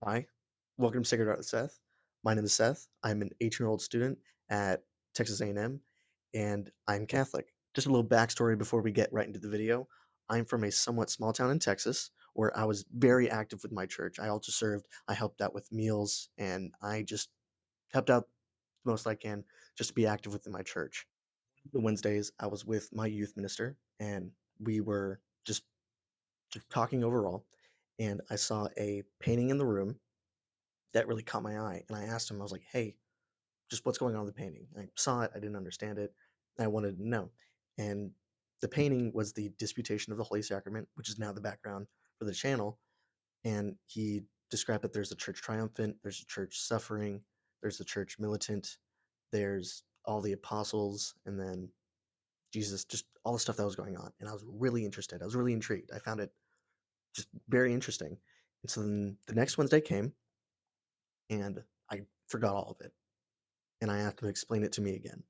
Hi, welcome to Sacred Art with Seth. My name is Seth. I'm an 18-year-old student at Texas A&M, and I'm Catholic. Just a little backstory before we get right into the video. I'm from a somewhat small town in Texas where I was very active with my church. I also served, I helped out with meals, and I just helped out the most I can just to be active within my church. The Wednesdays, I was with my youth minister, and we were just talking overall, and I saw a painting in the room that really caught my eye. And I asked him, I was like, hey, just what's going on with the painting? I saw it, I didn't understand it, and I wanted to know. And the painting was the Disputation of the Holy Sacrament, which is now the background for the channel. And he described that there's a church triumphant, there's a church suffering, there's a church militant, there's all the apostles, and then Jesus, just all the stuff that was going on. And I was really interested. I was really intrigued. I found it just very interesting. And so then the next Wednesday came, and I forgot all of it. And I asked him to explain it to me again.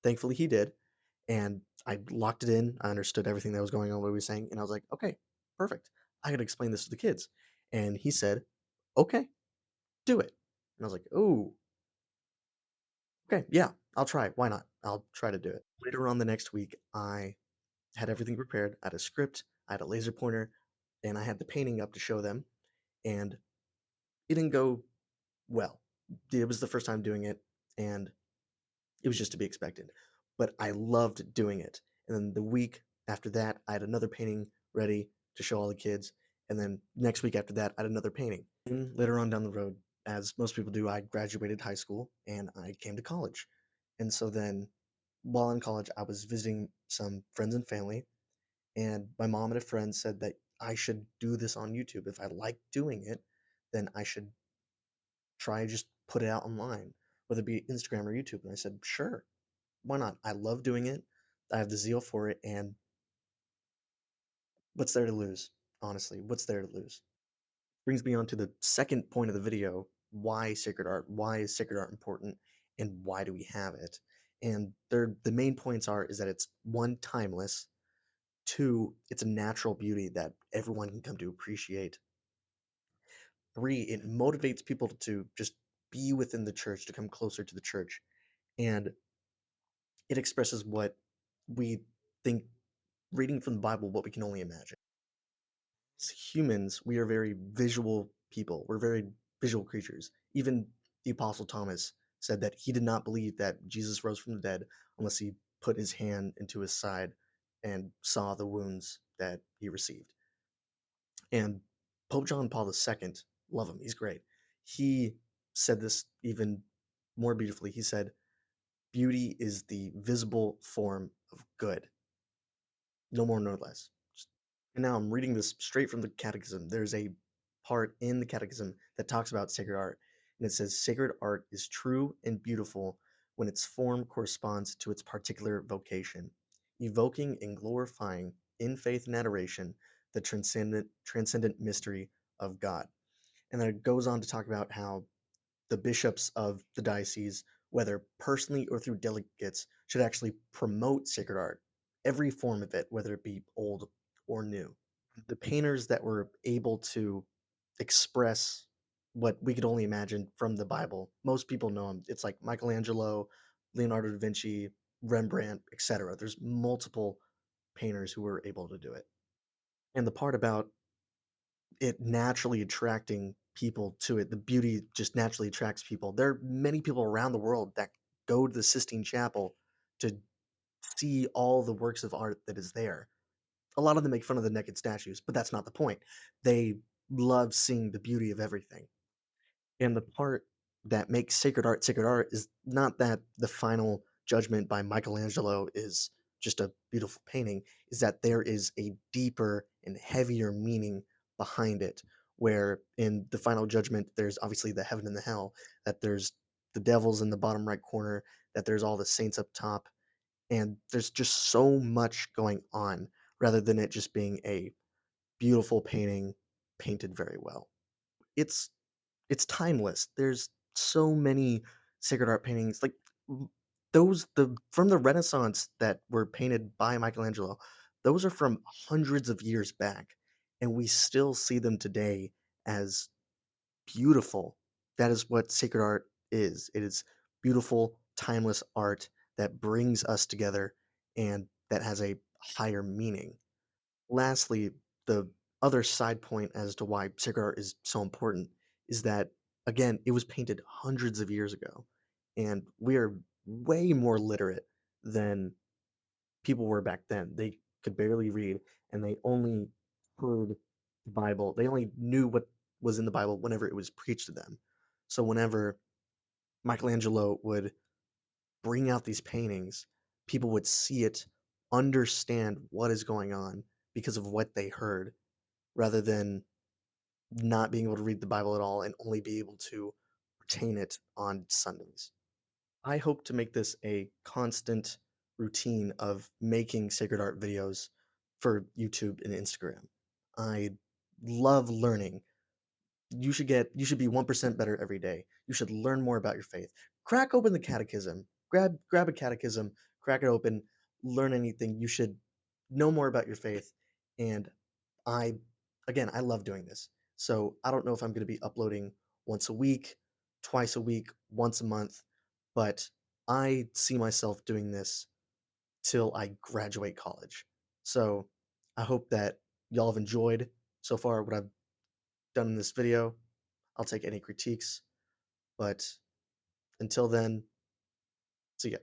Thankfully, he did, and I locked it in. I understood everything that was going on, what he was saying, and I was like, "Okay, perfect. I gotta explain this to the kids." And he said, "Okay, do it." And I was like, "Oh, okay, yeah, I'll try. Why not? I'll try to do it." Later on the next week, I had everything prepared. I had a script, I had a laser pointer, and I had the painting up to show them, and it didn't go well. It was the first time doing it, and it was just to be expected, but I loved doing it. And then the week after that, I had another painting ready to show all the kids. And then next week after that, I had another painting. And later on down the road, as most people do, I graduated high school and I came to college. And so then while in college, I was visiting some friends and family, and my mom and a friend said that I should do this on YouTube. If I like doing it, then I should try and just put it out online, whether it be Instagram or YouTube. And I said, sure, why not? I love doing it. I have the zeal for it, and what's there to lose? Honestly, what's there to lose? Brings me on to the second point of the video. Why sacred art? Why is sacred art important? And why do we have it? And the main points are is that it's one, timeless, two, it's a natural beauty that everyone can come to appreciate. Three, it motivates people to just be within the church, to come closer to the church. And it expresses what we think, reading from the Bible, what we can only imagine. As humans, we are very visual people. We're very visual creatures. Even the Apostle Thomas said that he did not believe that Jesus rose from the dead unless he put his hand into his side and saw the wounds that he received. And Pope John Paul II, love him, he's great. He said this even more beautifully. He said, beauty is the visible form of good, no more, no less. And now I'm reading this straight from the Catechism. There's a part in the Catechism that talks about sacred art, and it says sacred art is true and beautiful when its form corresponds to its particular vocation, evoking and glorifying in faith and adoration the transcendent mystery of God. And then it goes on to talk about how the bishops of the diocese, whether personally or through delegates, should actually promote sacred art, every form of it, whether it be old or new. The painters that were able to express what we could only imagine from the Bible, most people know them. It's like Michelangelo, Leonardo da Vinci, Rembrandt, etc. There's multiple painters who were able to do it. And the part about it naturally attracting people to it, the beauty just naturally attracts people. There are many people around the world that go to the Sistine Chapel to see all the works of art that is there. A lot of them make fun of the naked statues, but that's not the point. They love seeing the beauty of everything. And the part that makes sacred art is not that the final judgment by Michelangelo is just a beautiful painting, is that there is a deeper and heavier meaning behind it. Where in the final judgment, there's obviously the heaven and the hell, that there's the devils in the bottom right corner, that there's all the saints up top, and there's just so much going on rather than it just being a beautiful painting painted very well. It's it's timeless. There's so many sacred art paintings like those the from the Renaissance that were painted by Michelangelo. Those are from hundreds of years back, and we still see them today as beautiful. That is what sacred art is. It is beautiful, timeless art that brings us together and that has a higher meaning. Lastly, the other side point as to why sacred art is so important is that, again, it was painted hundreds of years ago, and we are way more literate than people were back then. They could barely read, and they only heard the Bible. They only knew what was in the Bible whenever it was preached to them. So whenever Michelangelo would bring out these paintings, people would see it, understand what is going on because of what they heard, rather than not being able to read the Bible at all and only be able to retain it on Sundays. I hope to make this a constant routine of making sacred art videos for YouTube and Instagram. I love learning. You should be 1% better every day. You should learn more about your faith. Crack open the catechism. Grab a catechism, crack it open, learn anything. You should know more about your faith. And I again, I love doing this. So I don't know if I'm going to be uploading once a week, twice a week, once a month, but I see myself doing this till I graduate college. So I hope that y'all have enjoyed so far what I've done in this video. I'll take any critiques, but until then, see ya.